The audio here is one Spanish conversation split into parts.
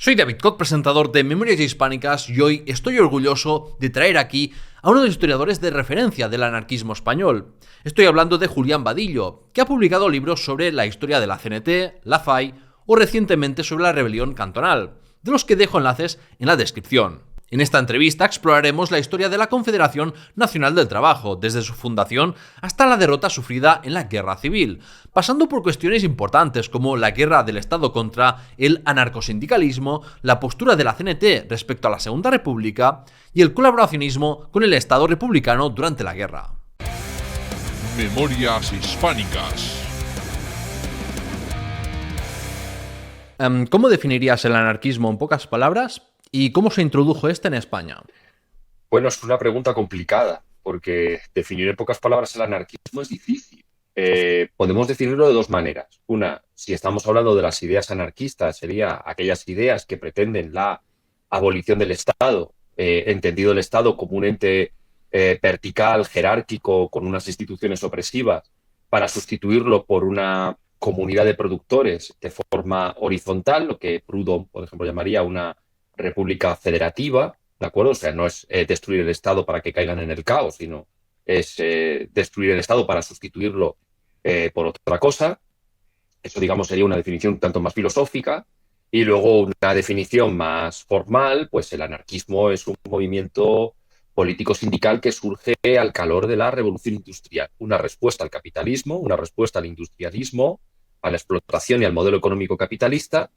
Soy David Koch, presentador de Memorias Hispánicas, y hoy estoy orgulloso de traer aquí a uno de los historiadores de referencia del anarquismo español. Estoy hablando de Julián Vadillo, que ha publicado libros sobre la historia de la CNT, la FAI o recientemente sobre la rebelión cantonal, de los que dejo enlaces en la descripción. En esta entrevista exploraremos la historia de la Confederación Nacional del Trabajo, desde su fundación hasta la derrota sufrida en la Guerra Civil, pasando por cuestiones importantes como la guerra del Estado contra el anarcosindicalismo, la postura de la CNT respecto a la Segunda República y el colaboracionismo con el Estado republicano durante la guerra. Memorias Hispánicas. ¿Cómo definirías el anarquismo en pocas palabras? ¿Y cómo se introdujo este en España? Bueno, es una pregunta complicada, porque definir en pocas palabras el anarquismo es difícil. Podemos definirlo de dos maneras. Una, si estamos hablando de las ideas anarquistas, sería aquellas ideas que pretenden la abolición del Estado, entendido el Estado como un ente vertical, jerárquico, con unas instituciones opresivas, para sustituirlo por una comunidad de productores de forma horizontal, lo que Proudhon, por ejemplo, llamaría una república federativa, ¿de acuerdo? O sea, no es destruir el Estado para que caigan en el caos, sino es destruir el Estado para sustituirlo por otra cosa. Eso, digamos, sería una definición un tanto más filosófica. Y luego una definición más formal, pues el anarquismo es un movimiento político sindical que surge al calor de la revolución industrial. Una respuesta al capitalismo, una respuesta al industrialismo, a la explotación y al modelo económico capitalista,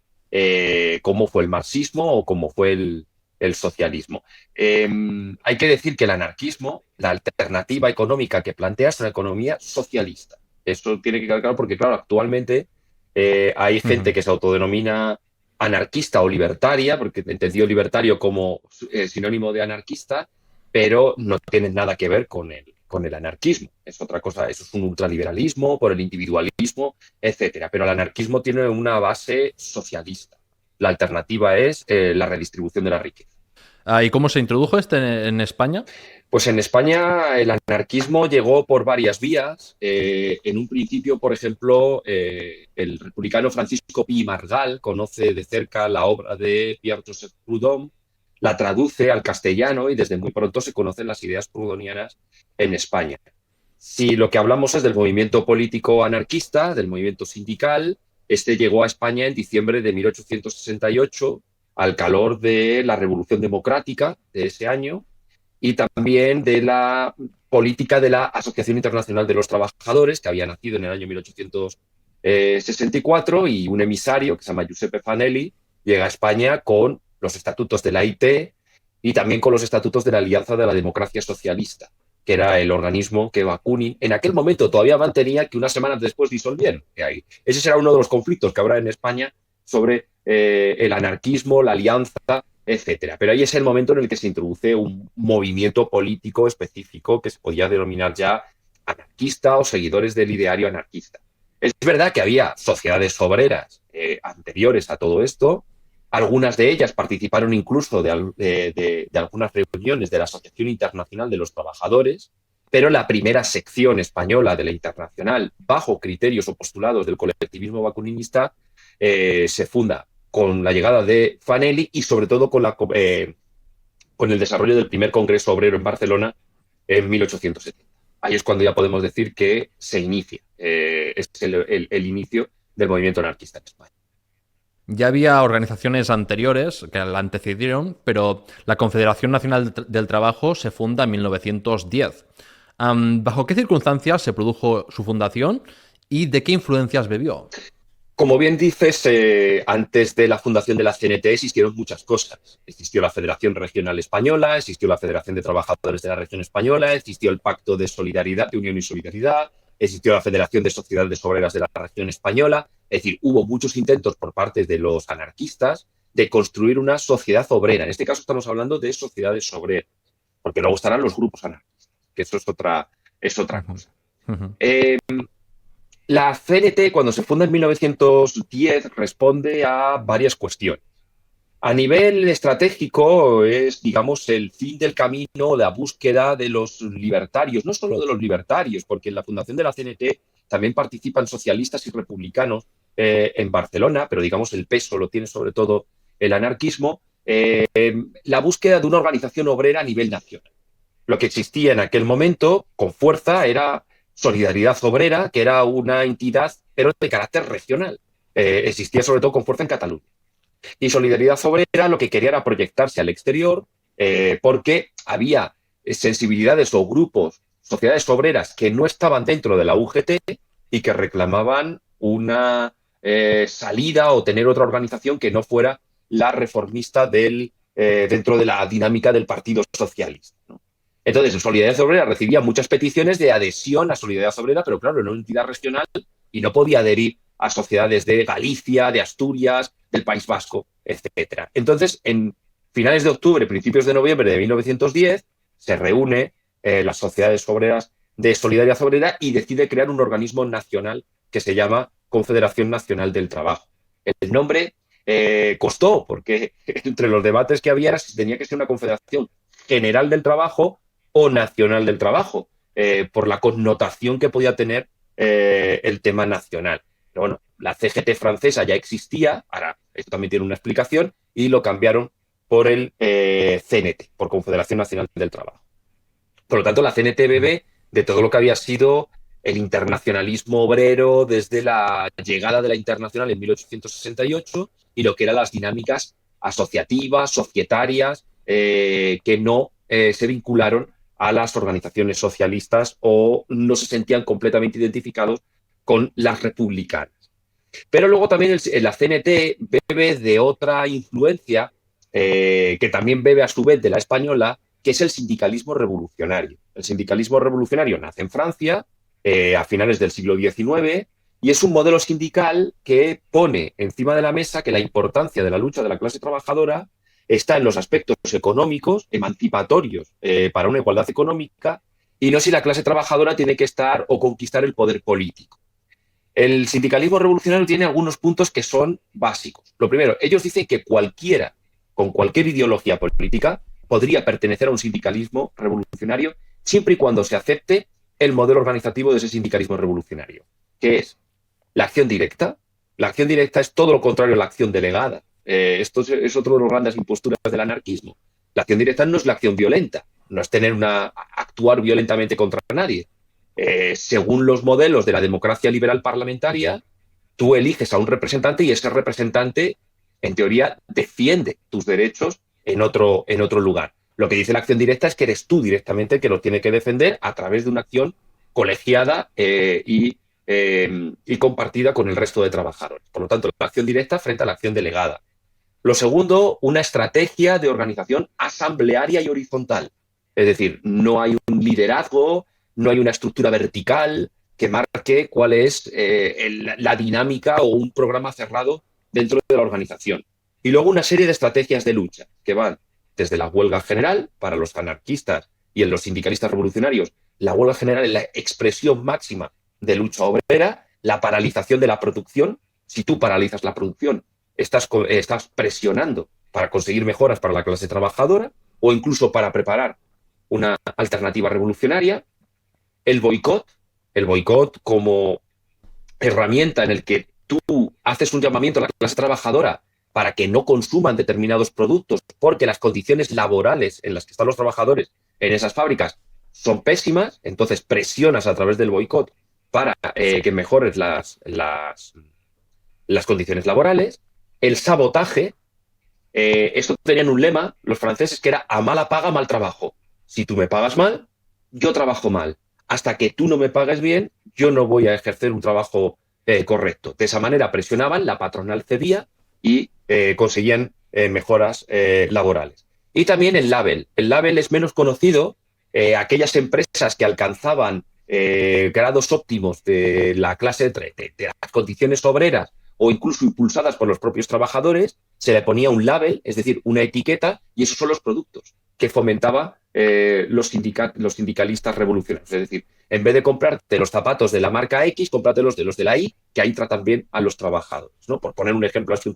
como fue el marxismo o como fue el socialismo. Hay que decir que el anarquismo, la alternativa económica que plantea es una economía socialista. Eso tiene que quedar claro porque, claro, actualmente hay gente que se autodenomina anarquista o libertaria, porque entendió libertario como sinónimo de anarquista, pero no tienen nada que ver con el anarquismo. Es otra cosa, eso es un ultraliberalismo, por el individualismo, etcétera. Pero el anarquismo tiene una base socialista. La alternativa es la redistribución de la riqueza. ¿Y cómo se introdujo este en España? Pues en España el anarquismo llegó por varias vías. En un principio, por ejemplo, el republicano Francisco Pi Margall conoce de cerca la obra de Pierre-Joseph Proudhon, la traduce al castellano y desde muy pronto se conocen las ideas proudhonianas en España. Si lo que hablamos es del movimiento político anarquista, del movimiento sindical, este llegó a España en diciembre de 1868 al calor de la Revolución Democrática de ese año y también de la política de la Asociación Internacional de los Trabajadores, que había nacido en el año 1864, y un emisario que se llama Giuseppe Fanelli llega a España con los estatutos de la IT y también con los estatutos de la Alianza de la Democracia Socialista, que era el organismo que Bakunin en aquel momento todavía mantenía, que unas semanas después disolvieron. Ese será uno de los conflictos que habrá en España sobre el anarquismo, la alianza, etcétera. Pero ahí es el momento en el que se introduce un movimiento político específico que se podía denominar ya anarquista o seguidores del ideario anarquista. Es verdad que había sociedades obreras anteriores a todo esto. Algunas de ellas participaron incluso de algunas reuniones de la Asociación Internacional de los Trabajadores, pero la primera sección española de la Internacional, bajo criterios o postulados del colectivismo bakuninista, se funda con la llegada de Fanelli y sobre todo con el desarrollo del primer Congreso Obrero en Barcelona en 1870. Ahí es cuando ya podemos decir que se inicia, es el inicio del movimiento anarquista en España. Ya había organizaciones anteriores que la antecedieron, pero la Confederación Nacional del Trabajo se funda en 1910. ¿Bajo qué circunstancias se produjo su fundación y de qué influencias bebió? Como bien dices, antes de la fundación de la CNT existieron muchas cosas. Existió la Federación Regional Española, existió la Federación de Trabajadores de la Región Española, existió el Pacto de Solidaridad, de Unión y Solidaridad, existió la Federación de Sociedades Obreras de la Región Española. Es decir, hubo muchos intentos por parte de los anarquistas de construir una sociedad obrera. En este caso estamos hablando de sociedades obreras, porque luego estarán los grupos anarquistas, que eso es otra cosa. Uh-huh. La CNT, cuando se funda en 1910, responde a varias cuestiones. A nivel estratégico es, digamos, el fin del camino, la búsqueda de los libertarios, no solo de los libertarios, porque en la fundación de la CNT también participan socialistas y republicanos en Barcelona, pero digamos el peso lo tiene sobre todo el anarquismo, la búsqueda de una organización obrera a nivel nacional. Lo que existía en aquel momento, con fuerza, era Solidaridad Obrera, que era una entidad, pero de carácter regional. Existía sobre todo con fuerza en Cataluña. Y Solidaridad Obrera lo que quería era proyectarse al exterior, porque había sensibilidades o grupos, sociedades obreras que no estaban dentro de la UGT y que reclamaban una salida o tener otra organización que no fuera la reformista dentro de la dinámica del Partido Socialista, ¿no? Entonces, Solidaridad Obrera recibía muchas peticiones de adhesión a Solidaridad Obrera, pero claro, era una entidad regional y no podía adherir a sociedades de Galicia, de Asturias, del País Vasco, etcétera. Entonces, en finales de octubre, principios de noviembre de 1910, se reúne las sociedades obreras de Solidaridad Obrera y decide crear un organismo nacional que se llama Confederación Nacional del Trabajo. El nombre costó, porque entre los debates que había era si tenía que ser una Confederación General del Trabajo o Nacional del Trabajo, por la connotación que podía tener el tema nacional. Pero bueno, la CGT francesa ya existía, ahora esto también tiene una explicación, y lo cambiaron por el CNT, por Confederación Nacional del Trabajo. Por lo tanto, la CNT bebe de todo lo que había sido el internacionalismo obrero desde la llegada de la Internacional en 1868 y lo que eran las dinámicas asociativas, societarias, que no se vincularon a las organizaciones socialistas o no se sentían completamente identificados con las republicanas. Pero luego también la CNT bebe de otra influencia, que también bebe a su vez de la española, que es el sindicalismo revolucionario. El sindicalismo revolucionario nace en Francia a finales del siglo XIX y es un modelo sindical que pone encima de la mesa que la importancia de la lucha de la clase trabajadora está en los aspectos económicos, emancipatorios para una igualdad económica, y no si la clase trabajadora tiene que estar o conquistar el poder político. El sindicalismo revolucionario tiene algunos puntos que son básicos. Lo primero, ellos dicen que cualquiera, con cualquier ideología política, podría pertenecer a un sindicalismo revolucionario siempre y cuando se acepte el modelo organizativo de ese sindicalismo revolucionario, que es la acción directa. La acción directa es todo lo contrario a la acción delegada. Esto es otro de las grandes imposturas del anarquismo. La acción directa no es la acción violenta, no es actuar violentamente contra nadie. Según los modelos de la democracia liberal parlamentaria, tú eliges a un representante y ese representante, en teoría, defiende tus derechos en otro lugar. Lo que dice la acción directa es que eres tú directamente el que los tiene que defender a través de una acción colegiada y compartida con el resto de trabajadores. Por lo tanto, la acción directa frente a la acción delegada. Lo segundo, una estrategia de organización asamblearia y horizontal. Es decir, no hay un liderazgo, no hay una estructura vertical que marque cuál es la dinámica o un programa cerrado dentro de la organización. Y luego una serie de estrategias de lucha que van desde la huelga general para los anarquistas y en los sindicalistas revolucionarios. La huelga general es la expresión máxima de lucha obrera, la paralización de la producción. Si tú paralizas la producción, estás presionando para conseguir mejoras para la clase trabajadora o incluso para preparar una alternativa revolucionaria. El boicot como herramienta en el que tú haces un llamamiento a la clase trabajadora para que no consuman determinados productos porque las condiciones laborales en las que están los trabajadores en esas fábricas son pésimas, entonces presionas a través del boicot para que mejores las condiciones laborales. El sabotaje, esto tenían un lema, los franceses, que era a mala paga, mal trabajo. Si tú me pagas mal, yo trabajo mal. Hasta que tú no me pagues bien, yo no voy a ejercer un trabajo correcto. De esa manera presionaban, la patronal cedía y conseguían mejoras laborales. Y también el label. El label es menos conocido. Aquellas empresas que alcanzaban grados óptimos de la clase de las condiciones obreras o incluso impulsadas por los propios trabajadores, se le ponía un label, es decir, una etiqueta, y esos son los productos que fomentaba los sindicalistas revolucionarios. Es decir, en vez de comprarte los zapatos de la marca X, cómpratelos de los de la Y, que ahí tratan bien a los trabajadores, ¿no? Por poner un ejemplo así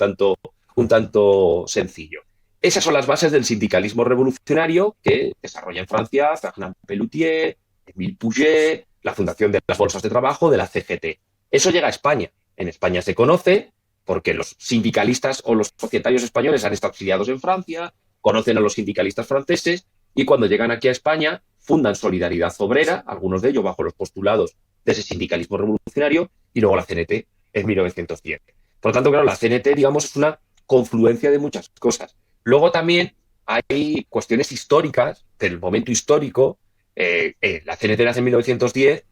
un tanto sencillo. Esas son las bases del sindicalismo revolucionario que desarrolla en Francia Fernand Pelloutier, Émile Pouget, la fundación de las bolsas de trabajo de la CGT. Eso llega a España. En España se conoce porque los sindicalistas o los societarios españoles han estado exiliados en Francia, conocen a los sindicalistas franceses y cuando llegan aquí a España fundan Solidaridad Obrera, algunos de ellos bajo los postulados de ese sindicalismo revolucionario, y luego la CNT en 1910. Por lo tanto, claro, la CNT, digamos, es una confluencia de muchas cosas. Luego también hay cuestiones históricas, del momento histórico. La CNT nace en 1910,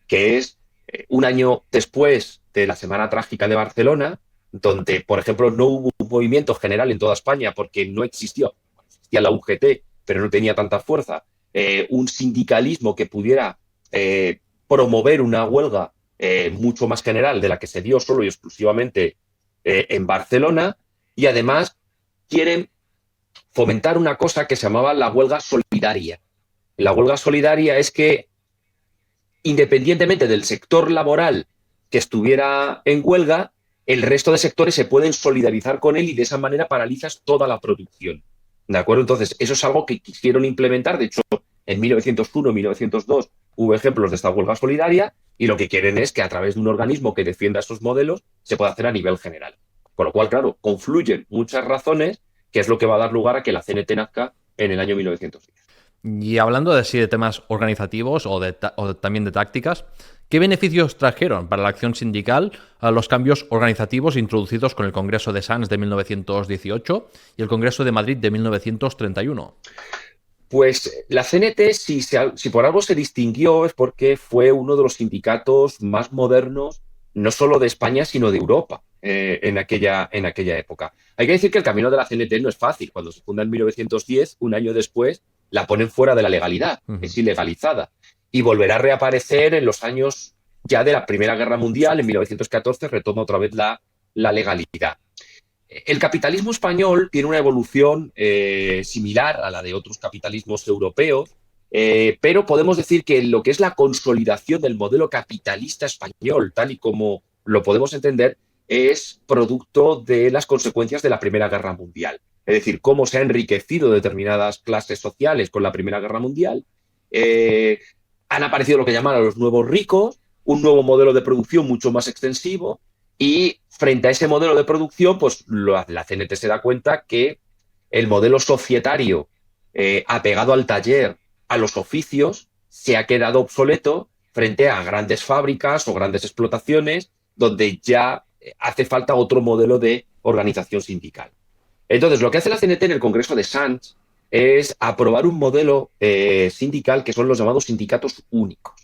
que es un año después de la Semana Trágica de Barcelona, donde, por ejemplo, no hubo un movimiento general en toda España porque no existía la UGT, pero no tenía tanta fuerza, un sindicalismo que pudiera promover una huelga mucho más general de la que se dio solo y exclusivamente en Barcelona, y además quieren fomentar una cosa que se llamaba la huelga solidaria. La huelga solidaria es que, independientemente del sector laboral que estuviera en huelga, el resto de sectores se pueden solidarizar con él y de esa manera paralizas toda la producción. ¿De acuerdo? Entonces, eso es algo que quisieron implementar. De hecho, en 1901, 1902 hubo ejemplos de esta huelga solidaria y lo que quieren es que a través de un organismo que defienda esos modelos se pueda hacer a nivel general. Con lo cual, claro, confluyen muchas razones, que es lo que va a dar lugar a que la CNT nazca en el año 1910. Y hablando de, sí, de temas organizativos o también de tácticas, ¿qué beneficios trajeron para la acción sindical a los cambios organizativos introducidos con el Congreso de Sants de 1918 y el Congreso de Madrid de 1931? Pues la CNT, si por algo se distinguió, es porque fue uno de los sindicatos más modernos, no solo de España, sino de Europa, en aquella época. Hay que decir que el camino de la CNT no es fácil. Cuando se funda en 1910, un año después, la ponen fuera de la legalidad, es ilegalizada. Y volverá a reaparecer en los años ya de la Primera Guerra Mundial, en 1914, retoma otra vez la legalidad. El capitalismo español tiene una evolución similar a la de otros capitalismos europeos, pero podemos decir que lo que es la consolidación del modelo capitalista español, tal y como lo podemos entender, es producto de las consecuencias de la Primera Guerra Mundial. Es decir, cómo se han enriquecido determinadas clases sociales con la Primera Guerra Mundial. Han aparecido lo que llaman a los nuevos ricos, un nuevo modelo de producción mucho más extensivo, y frente a ese modelo de producción, pues la CNT se da cuenta que el modelo societario apegado al taller, a los oficios, se ha quedado obsoleto frente a grandes fábricas o grandes explotaciones donde ya hace falta otro modelo de organización sindical. Entonces, lo que hace la CNT en el Congreso de Sants es aprobar un modelo sindical que son los llamados sindicatos únicos.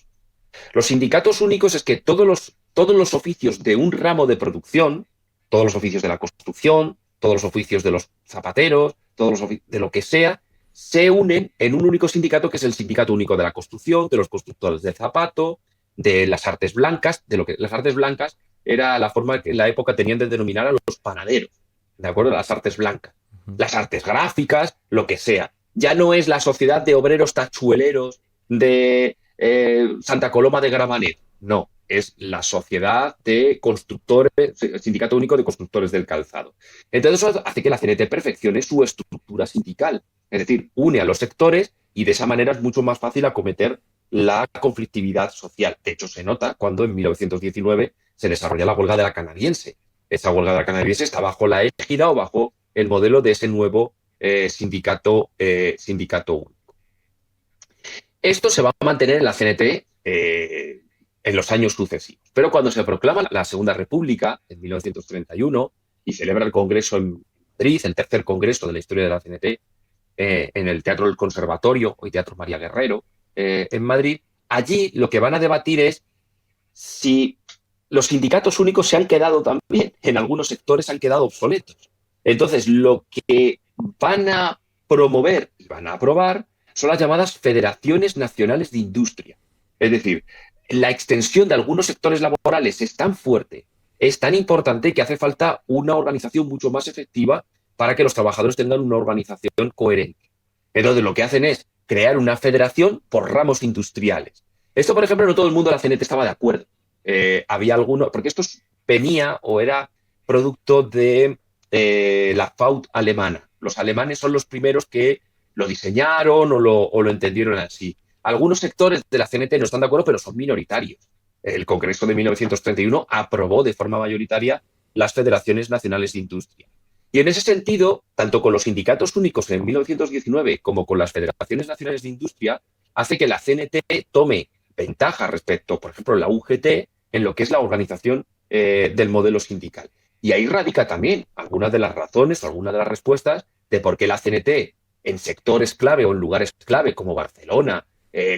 Los sindicatos únicos es que todos los oficios de un ramo de producción, todos los oficios de la construcción, todos los oficios de los zapateros, todos los oficios de lo que sea, se unen en un único sindicato que es el Sindicato Único de la Construcción, de los constructores de zapato, de las artes blancas, las artes blancas era la forma que en la época tenían de denominar a los panaderos, ¿de acuerdo? Las artes blancas, las artes gráficas, lo que sea. Ya no es la sociedad de obreros tachueleros de Santa Coloma de Gramenet, no, es la sociedad de constructores, el Sindicato Único de Constructores del Calzado. Entonces eso hace que la CNT perfeccione su estructura sindical, es decir, une a los sectores y de esa manera es mucho más fácil acometer la conflictividad social. De hecho, se nota cuando en 1919 se desarrolla la huelga de la canadiense. Esa huelga de la canadiense está bajo la égida o bajo el modelo de ese nuevo sindicato único. Esto se va a mantener en la CNT en los años sucesivos. Pero cuando se proclama la Segunda República, en 1931, y celebra el Congreso en Madrid, el tercer Congreso de la historia de la CNT, en el Teatro del Conservatorio, hoy Teatro María Guerrero, en Madrid, allí lo que van a debatir es si los sindicatos únicos se han quedado también, en algunos sectores han quedado obsoletos. Entonces, lo que van a promover y van a aprobar son las llamadas Federaciones Nacionales de Industria. Es decir, la extensión de algunos sectores laborales es tan fuerte, es tan importante que hace falta una organización mucho más efectiva para que los trabajadores tengan una organización coherente. Entonces, lo que hacen es crear una federación por ramos industriales. Esto, por ejemplo, no todo el mundo de la CNT estaba de acuerdo. Había algunos, porque esto venía o era producto de la FAUT alemana. Los alemanes son los primeros que lo diseñaron o lo entendieron así. Algunos sectores de la CNT no están de acuerdo, pero son minoritarios. El Congreso de 1931 aprobó de forma mayoritaria las federaciones nacionales de industria. Y en ese sentido, tanto con los sindicatos únicos en 1919 como con las federaciones nacionales de industria, hace que la CNT tome ventaja respecto, por ejemplo, la UGT en lo que es la organización del modelo sindical. Y ahí radica también algunas de las razones o algunas de las respuestas de por qué la CNT en sectores clave o en lugares clave como Barcelona,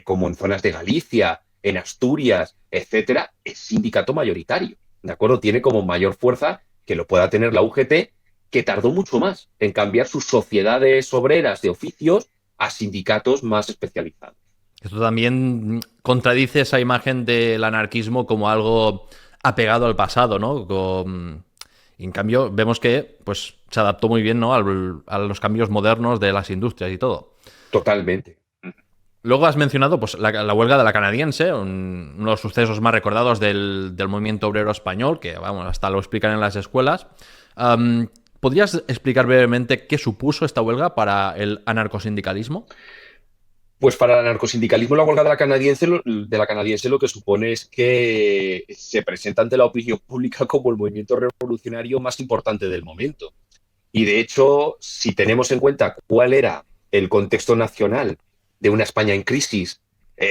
como en zonas de Galicia, en Asturias, etcétera, es sindicato mayoritario. ¿De acuerdo? Tiene como mayor fuerza que lo pueda tener la UGT, que tardó mucho más en cambiar sus sociedades obreras de oficios a sindicatos más especializados. Esto también contradice esa imagen del anarquismo como algo apegado al pasado, ¿no? En cambio, vemos que pues, se adaptó muy bien, ¿no? A los cambios modernos de las industrias y todo. Totalmente. Luego has mencionado pues, la huelga de la canadiense, uno de los sucesos más recordados del movimiento obrero español, que vamos, hasta lo explican en las escuelas. ¿Podrías explicar brevemente qué supuso esta huelga para el anarcosindicalismo? Pues para el anarcosindicalismo la huelga de la canadiense lo que supone es que se presenta ante la opinión pública como el movimiento revolucionario más importante del momento. Y de hecho, si tenemos en cuenta cuál era el contexto nacional de una España en crisis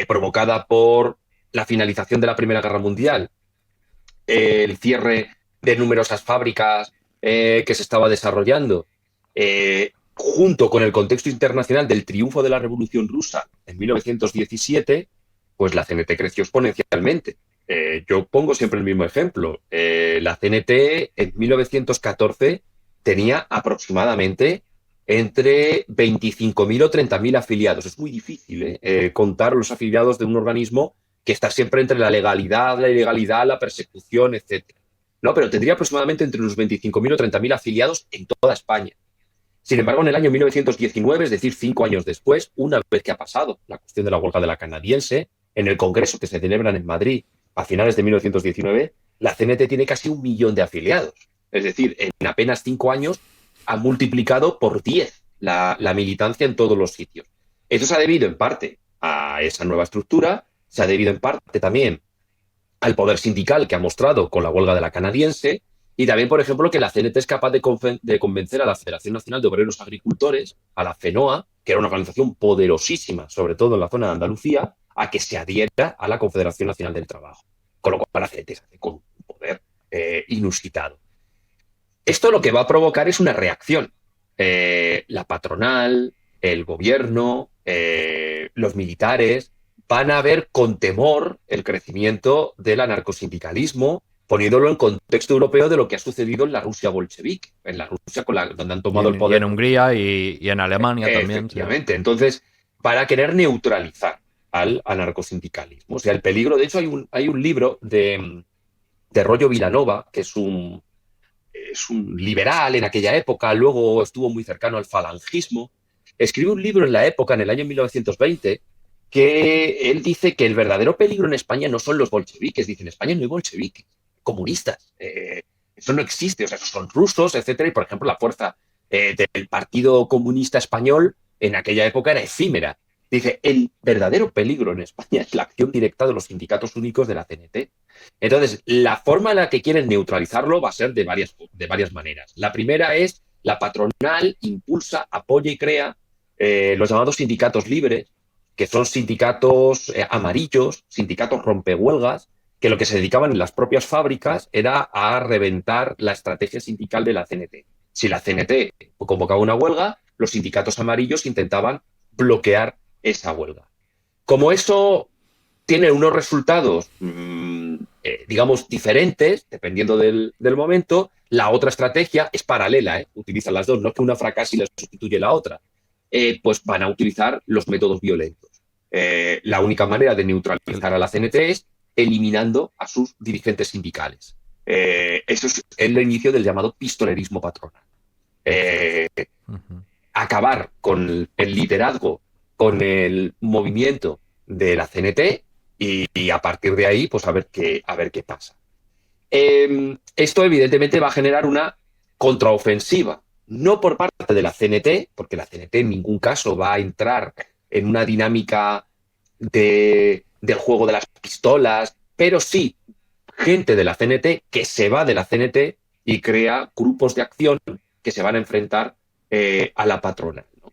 provocada por la finalización de la Primera Guerra Mundial, el cierre de numerosas fábricas que se estaba desarrollando, junto con el contexto internacional del triunfo de la Revolución Rusa en 1917, pues la CNT creció exponencialmente. Yo pongo siempre el mismo ejemplo. La CNT en 1914 tenía aproximadamente entre 25.000 o 30.000 afiliados. Es muy difícil contar los afiliados de un organismo que está siempre entre la legalidad, la ilegalidad, la persecución, etc. No, pero tendría aproximadamente entre unos 25.000 o 30.000 afiliados en toda España. Sin embargo, en el año 1919, es decir, 5 años después, una vez que ha pasado la cuestión de la huelga de la canadiense, en el congreso que se celebran en Madrid a finales de 1919, la CNT tiene casi 1 millón de afiliados. Es decir, en apenas 5 años ha multiplicado por 10 la militancia en todos los sitios. Eso se ha debido en parte a esa nueva estructura, se ha debido en parte también al poder sindical que ha mostrado con la huelga de la canadiense, y también, por ejemplo, que la CNT es capaz de convencer a la Federación Nacional de Obreros Agricultores, a la FENOA, que era una organización poderosísima, sobre todo en la zona de Andalucía, a que se adhiera a la Confederación Nacional del Trabajo. Con lo cual la CNT se hace con un poder inusitado. Esto lo que va a provocar es una reacción. La patronal, el gobierno, los militares van a ver con temor el crecimiento del anarcosindicalismo, poniéndolo en contexto europeo de lo que ha sucedido en la Rusia bolchevique, en la Rusia donde han tomado el poder. Y en Hungría y en Alemania también. Efectivamente. Sí. Entonces, para querer neutralizar al anarcosindicalismo. O sea, el peligro, de hecho, hay un libro de Rollo Vilanova, que es un liberal en aquella época, luego estuvo muy cercano al falangismo. Escribe un libro en la época, en el año 1920, que él dice que el verdadero peligro en España no son los bolcheviques. Dice, en España no hay bolcheviques, comunistas. Eso no existe, o sea, esos son rusos, etcétera. Y, por ejemplo, la fuerza del Partido Comunista Español en aquella época era efímera. Dice, el verdadero peligro en España es la acción directa de los sindicatos únicos de la CNT. Entonces, la forma en la que quieren neutralizarlo va a ser de varias maneras. La primera es la patronal impulsa, apoya y crea los llamados sindicatos libres, que son sindicatos amarillos, sindicatos rompehuelgas, que lo que se dedicaban en las propias fábricas era a reventar la estrategia sindical de la CNT. Si la CNT convocaba una huelga, los sindicatos amarillos intentaban bloquear esa huelga. Como eso tiene unos resultados, digamos, diferentes, dependiendo del momento, la otra estrategia es paralela, utiliza las dos, no es que una fracase y la sustituye la otra. Pues van a utilizar los métodos violentos. La única manera de neutralizar a la CNT es eliminando a sus dirigentes sindicales. Eso es el inicio del llamado pistolerismo patronal. Acabar con el liderazgo, con el movimiento de la CNT y a partir de ahí, pues a ver qué pasa. Esto evidentemente va a generar una contraofensiva, no por parte de la CNT, porque la CNT en ningún caso va a entrar en una dinámica del juego de las pistolas, pero sí gente de la CNT que se va de la CNT y crea grupos de acción que se van a enfrentar a la patronal, ¿no?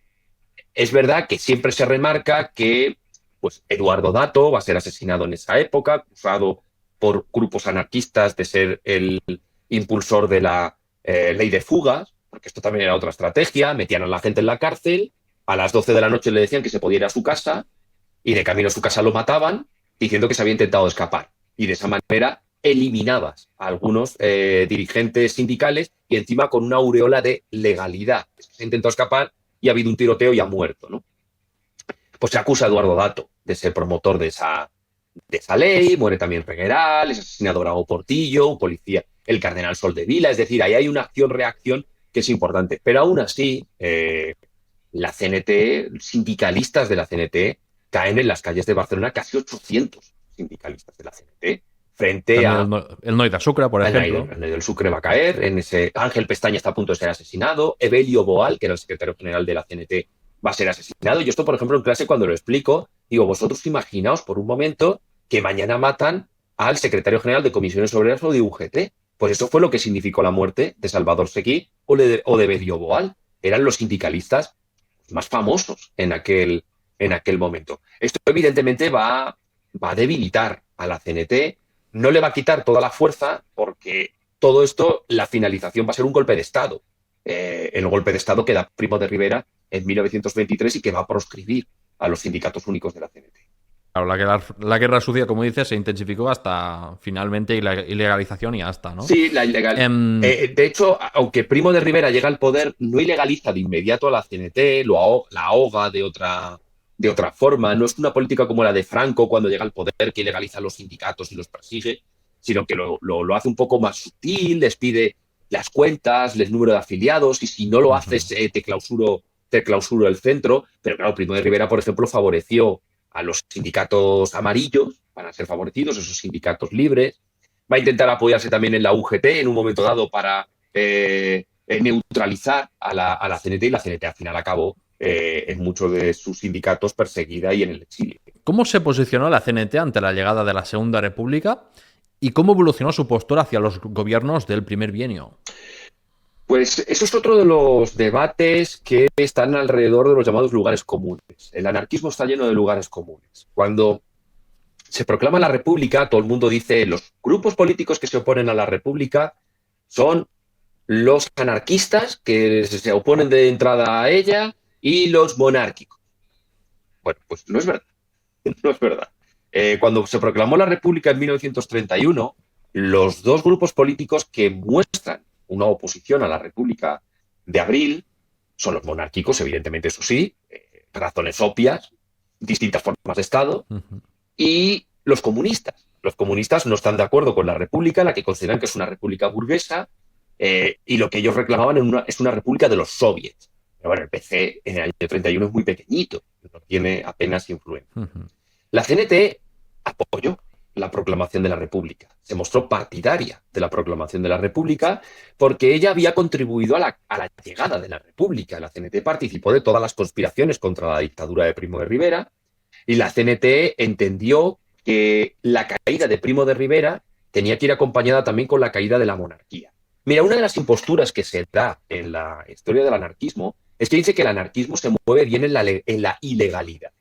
Es verdad que siempre se remarca que pues, Eduardo Dato va a ser asesinado en esa época, acusado por grupos anarquistas de ser el impulsor de la ley de fugas, porque esto también era otra estrategia, metían a la gente en la cárcel, a las 12 de la noche le decían que se podía ir a su casa y de camino a su casa lo mataban diciendo que se había intentado escapar. Y de esa manera eliminabas a algunos dirigentes sindicales y encima con una aureola de legalidad. Se ha intentado escapar y ha habido un tiroteo y ha muerto, ¿no? Pues se acusa a Eduardo Dato de ser promotor de esa ley, muere también Regueral, es asesinado Bravo Portillo, un policía, el cardenal Soldevila, es decir, ahí hay una acción-reacción que es importante. Pero aún así, la CNT, sindicalistas de la CNT, caen en las calles de Barcelona, casi 800 sindicalistas de la CNT, frente También a el Noida Sucre, por ejemplo. el del Sucre va a caer, en ese Ángel Pestaña está a punto de ser asesinado, Evelio Boal, que era el secretario general de la CNT, va a ser asesinado. Yo esto, por ejemplo, en clase cuando lo explico, digo, vosotros imaginaos por un momento que mañana matan al secretario general de Comisiones Obreras o de UGT. Pues eso fue lo que significó la muerte de Salvador Seguí o de Evelio Boal. Eran los sindicalistas más famosos en aquel momento. Esto evidentemente va a debilitar a la CNT, no le va a quitar toda la fuerza porque todo esto, la finalización va a ser un golpe de Estado. El golpe de Estado que da Primo de Rivera en 1923 y que va a proscribir a los sindicatos únicos de la CNT. Claro, la guerra sucia, como dices, se intensificó hasta finalmente la ilegalización y hasta, ¿no? Sí, la ilegal. De hecho, aunque Primo de Rivera llega al poder, no ilegaliza de inmediato a la CNT, la ahoga de otra forma. No es una política como la de Franco cuando llega al poder, que ilegaliza a los sindicatos y los persigue, sino que lo hace un poco más sutil, les pide las cuentas, el número de afiliados, y si no lo haces, te clausuro el centro. Pero claro, Primo de Rivera, por ejemplo, favoreció a los sindicatos amarillos, para ser favorecidos, esos sindicatos libres. Va a intentar apoyarse también en la UGT en un momento dado para neutralizar a la CNT, y la CNT al final acabó en muchos de sus sindicatos perseguida y en el exilio. ¿Cómo se posicionó la CNT ante la llegada de la Segunda República y cómo evolucionó su postura hacia los gobiernos del primer bienio? Pues eso es otro de los debates que están alrededor de los llamados lugares comunes. El anarquismo está lleno de lugares comunes. Cuando se proclama la República, todo el mundo dice los grupos políticos que se oponen a la República son los anarquistas que se oponen de entrada a ella y los monárquicos. Bueno, pues no es verdad. No es verdad. Cuando se proclamó la República en 1931, los dos grupos políticos que muestran una oposición a la República de abril son los monárquicos, evidentemente, eso sí, razones obvias, distintas formas de Estado, y los comunistas. Los comunistas no están de acuerdo con la República, la que consideran que es una república burguesa, y lo que ellos reclamaban es una república de los soviets. Pero bueno, el PC en el año 31 es muy pequeñito, no tiene apenas influencia. La CNT apoyó la proclamación de la República, se mostró partidaria de la proclamación de la República porque ella había contribuido a la llegada de la República. La CNT participó de todas las conspiraciones contra la dictadura de Primo de Rivera y la CNT entendió que la caída de Primo de Rivera tenía que ir acompañada también con la caída de la monarquía. Mira, una de las imposturas que se da en la historia del anarquismo es que dice que el anarquismo se mueve bien en la ilegalidad.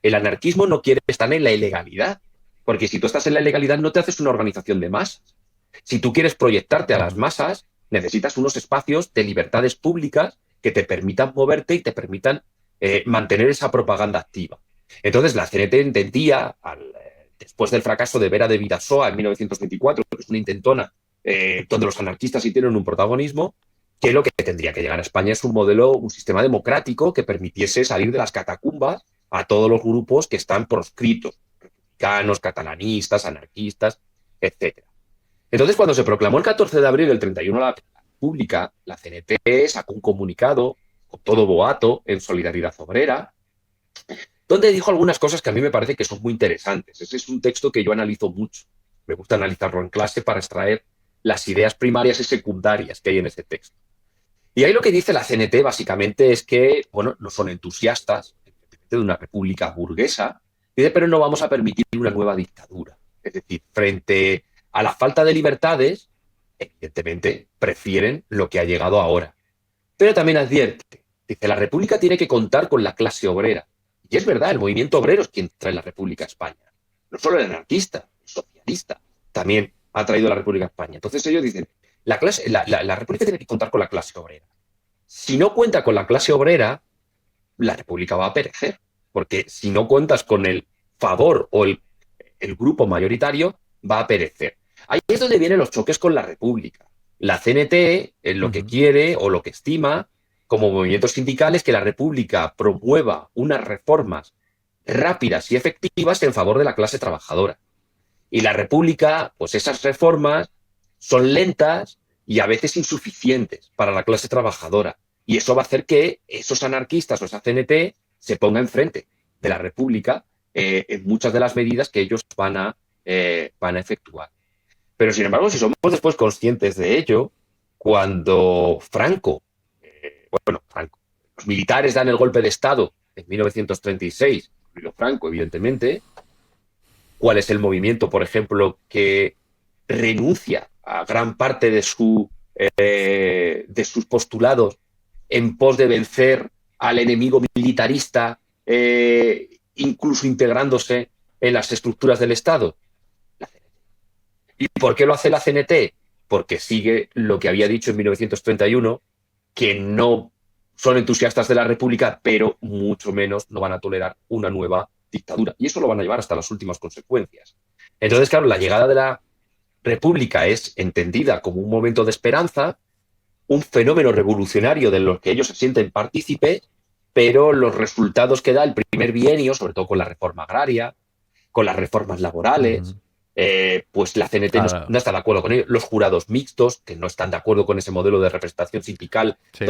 El anarquismo no quiere estar en la ilegalidad, porque si tú estás en la ilegalidad no te haces una organización de masas. Si tú quieres proyectarte a las masas, necesitas unos espacios de libertades públicas que te permitan moverte y te permitan mantener esa propaganda activa. Entonces la CNT entendía, después del fracaso de Vera de Vidasoa en 1924, que es una intentona donde los anarquistas sí tienen un protagonismo, que lo que tendría que llegar a España es un sistema democrático que permitiese salir de las catacumbas a todos los grupos que están proscritos, republicanos, catalanistas, anarquistas, etc. Entonces, cuando se proclamó el 14 de abril del 31 la República, la CNT sacó un comunicado con todo boato en Solidaridad Obrera, donde dijo algunas cosas que a mí me parece que son muy interesantes. Ese es un texto que yo analizo mucho. Me gusta analizarlo en clase para extraer las ideas primarias y secundarias que hay en ese texto. Y ahí lo que dice la CNT básicamente es que, bueno, no son entusiastas de una república burguesa, pero no vamos a permitir una nueva dictadura. Es decir, frente a la falta de libertades, evidentemente prefieren lo que ha llegado ahora. Pero también advierte, dice, la República tiene que contar con la clase obrera. Y es verdad, el movimiento obrero es quien trae la República a España. No solo el anarquista, el socialista también ha traído la República a España. Entonces ellos dicen, la República tiene que contar con la clase obrera. Si no cuenta con la clase obrera, la República va a perecer. Porque si no cuentas con el favor o el grupo mayoritario, va a perecer. Ahí es donde vienen los choques con la República. La CNT, lo que quiere o lo que estima como movimientos sindicales, que la República promueva unas reformas rápidas y efectivas en favor de la clase trabajadora. Y la República, pues esas reformas son lentas y a veces insuficientes para la clase trabajadora. Y eso va a hacer que esos anarquistas o esa CNT se ponga enfrente de la República en muchas de las medidas que ellos van a efectuar. Pero, sin embargo, si somos después conscientes de ello, cuando Franco, los militares dan el golpe de Estado en 1936, incluido Franco, evidentemente, ¿cuál es el movimiento, por ejemplo, que renuncia a gran parte de sus postulados en pos de vencer al enemigo militarista, incluso integrándose en las estructuras del Estado? La CNT. ¿Y por qué lo hace la CNT? Porque sigue lo que había dicho en 1931, que no son entusiastas de la República, pero mucho menos no van a tolerar una nueva dictadura. Y eso lo van a llevar hasta las últimas consecuencias. Entonces, claro, la llegada de la República es entendida como un momento de esperanza, un fenómeno revolucionario de lo que ellos se sienten partícipes, pero los resultados que da el primer bienio, sobre todo con la reforma agraria, con las reformas laborales, pues la CNT no está de acuerdo con ello. Los jurados mixtos, que no están de acuerdo con ese modelo de representación sindical. Sí,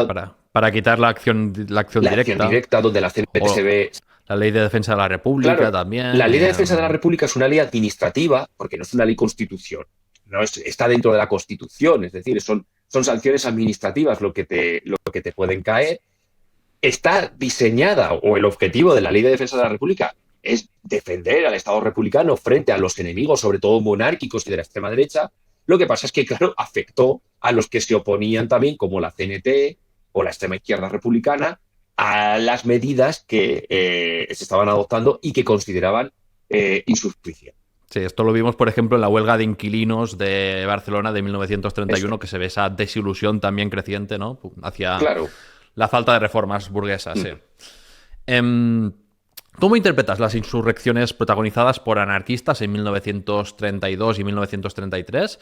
para quitar la acción directa. La acción directa, donde la CNT se ve... La ley de defensa de la República, claro, también. La ley de defensa de la República es una ley administrativa, porque no es una ley constitución. No está dentro de la Constitución, es decir, son sanciones administrativas lo que te pueden caer. Está diseñada, o el objetivo de la ley de defensa de la República es defender al Estado republicano frente a los enemigos, sobre todo monárquicos y de la extrema derecha. Lo que pasa es que, claro, afectó a los que se oponían también, como la CNT o la extrema izquierda republicana, a las medidas que se estaban adoptando y que consideraban insuficientes. Sí, esto lo vimos, por ejemplo, en la huelga de inquilinos de Barcelona de 1931, que se ve esa desilusión también creciente, ¿no? Hacia la falta de reformas burguesas. Sí. ¿Cómo interpretas las insurrecciones protagonizadas por anarquistas en 1932 y 1933?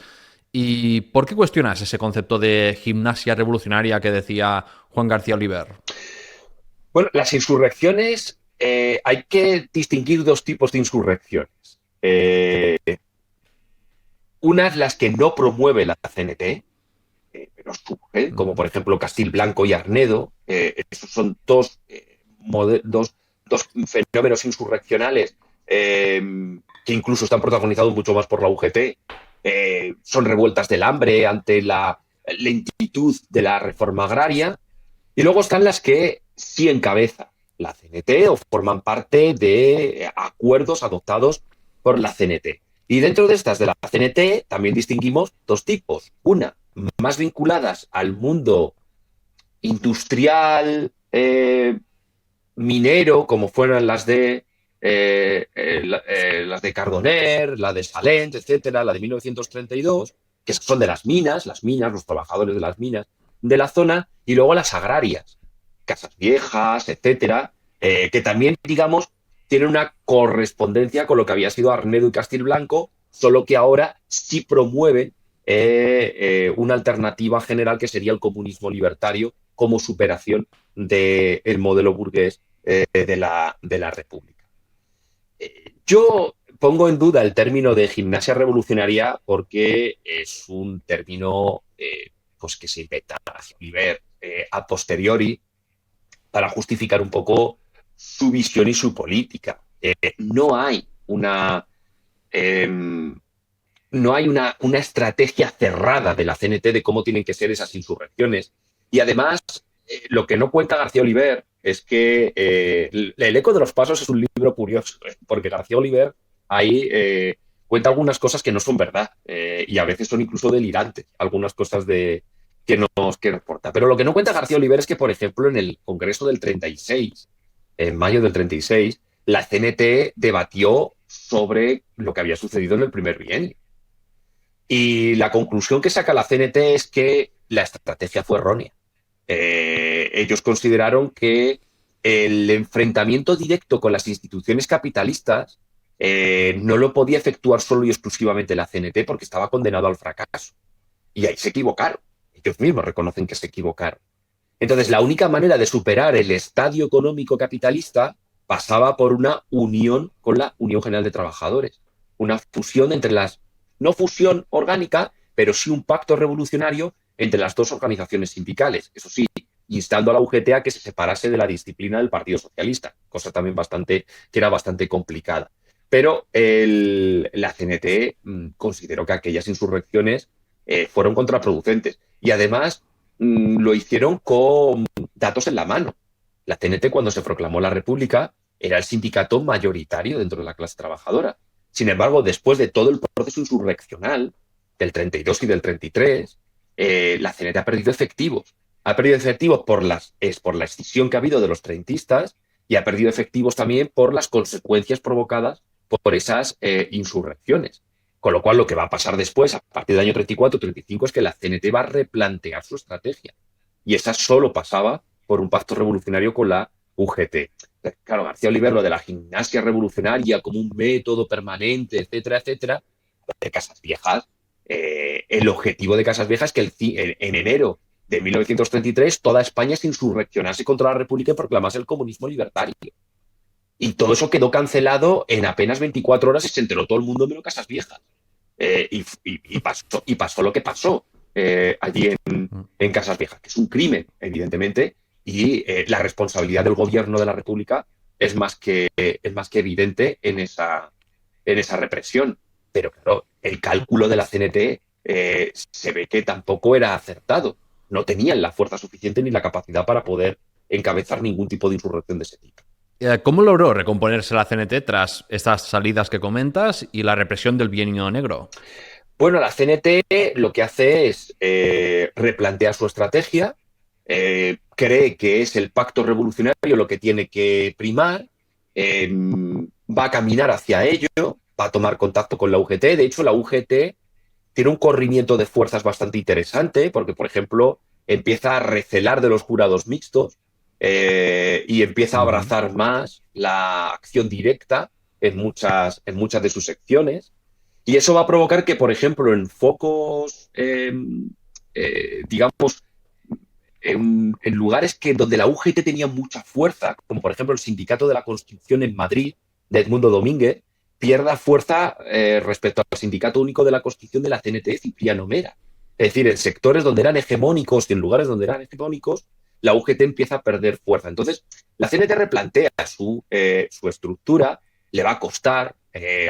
¿Y por qué cuestionas ese concepto de gimnasia revolucionaria que decía Juan García Oliver? Bueno, las insurrecciones, hay que distinguir dos tipos de insurrecciones. Unas las que no promueve la CNT, pero surgen, como por ejemplo Castilblanco y Arnedo. Esos son dos fenómenos insurreccionales que incluso están protagonizados mucho más por la UGT. Son revueltas del hambre ante la lentitud de la reforma agraria. Y luego están las que sí encabeza la CNT o forman parte de acuerdos adoptados por la CNT. Y dentro de estas de la CNT también distinguimos dos tipos. Una, más vinculadas al mundo industrial, minero, como fueron las de Cardoner, la de Salent, etcétera, la de 1932, que son de las minas, los trabajadores de las minas de la zona, y luego las agrarias, Casas Viejas, etcétera, que también, digamos, tienen una correspondencia con lo que había sido Arnedo y Castilblanco, solo que ahora sí promueven una alternativa general que sería el comunismo libertario como superación del modelo burgués de la República. Yo pongo en duda el término de gimnasia revolucionaria porque es un término pues que se inventa Oliver a posteriori para justificar un poco su visión y su política. No hay una estrategia cerrada de la CNT de cómo tienen que ser esas insurrecciones. Y además, lo que no cuenta García Oliver es que El eco de los pasos es un libro curioso, porque García Oliver ahí cuenta algunas cosas que no son verdad y a veces son incluso delirantes, algunas cosas que reporta. Pero lo que no cuenta García Oliver es que, por ejemplo, en el Congreso del 36, en mayo del 36, la CNT debatió sobre lo que había sucedido en el primer bienio. Y la conclusión que saca la CNT es que la estrategia fue errónea. Ellos consideraron que el enfrentamiento directo con las instituciones capitalistas no lo podía efectuar solo y exclusivamente la CNT porque estaba condenado al fracaso. Y ahí se equivocaron. Ellos mismos reconocen que se equivocaron. Entonces, la única manera de superar el estadio económico capitalista pasaba por una unión con la Unión General de Trabajadores. Una fusión entre las, no fusión orgánica, pero sí un pacto revolucionario entre las dos organizaciones sindicales. Eso sí, instando a la UGT a que se separase de la disciplina del Partido Socialista, cosa también que era bastante complicada. Pero la CNT consideró que aquellas insurrecciones fueron contraproducentes. Y además lo hicieron con datos en la mano. La CNT, cuando se proclamó la República, era el sindicato mayoritario dentro de la clase trabajadora. Sin embargo, después de todo el proceso insurreccional del 32 y del 33, la CNT ha perdido efectivos. Ha perdido efectivos por la escisión que ha habido de los treintistas y ha perdido efectivos también por las consecuencias provocadas por esas insurrecciones. Con lo cual, lo que va a pasar después, a partir del año 34-35, es que la CNT va a replantear su estrategia. Y esa solo pasaba por un pacto revolucionario con la UGT. Claro, García Oliver, lo de la gimnasia revolucionaria como un método permanente, etcétera, etcétera, de Casas Viejas, el objetivo de Casas Viejas es que en enero de 1933 toda España se insurreccionase contra la República y proclamase el comunismo libertario. Y todo eso quedó cancelado en apenas 24 horas y se enteró todo el mundo menos Casas Viejas. Y pasó lo que pasó allí en Casas Viejas, que es un crimen, evidentemente, y la responsabilidad del gobierno de la República es más que evidente en esa represión. Pero claro, el cálculo de la CNT se ve que tampoco era acertado. No tenían la fuerza suficiente ni la capacidad para poder encabezar ningún tipo de insurrección de ese tipo. ¿Cómo logró recomponerse la CNT tras estas salidas que comentas y la represión del Bienio Negro? Bueno, la CNT lo que hace es replantear su estrategia, cree que es el pacto revolucionario lo que tiene que primar, va a caminar hacia ello, va a tomar contacto con la UGT. De hecho, la UGT tiene un corrimiento de fuerzas bastante interesante porque, por ejemplo, empieza a recelar de los jurados mixtos y empieza a abrazar más la acción directa en muchas de sus secciones. Y eso va a provocar que, por ejemplo, en focos, digamos, en lugares donde la UGT tenía mucha fuerza, como por ejemplo el Sindicato de la Construcción en Madrid, de Edmundo Domínguez, pierda fuerza respecto al Sindicato Único de la Construcción de la CNT, Cipriano Mera. Es decir, en sectores donde eran hegemónicos y en lugares donde eran hegemónicos, la UGT empieza a perder fuerza. Entonces, la CNT replantea su estructura, le va a costar,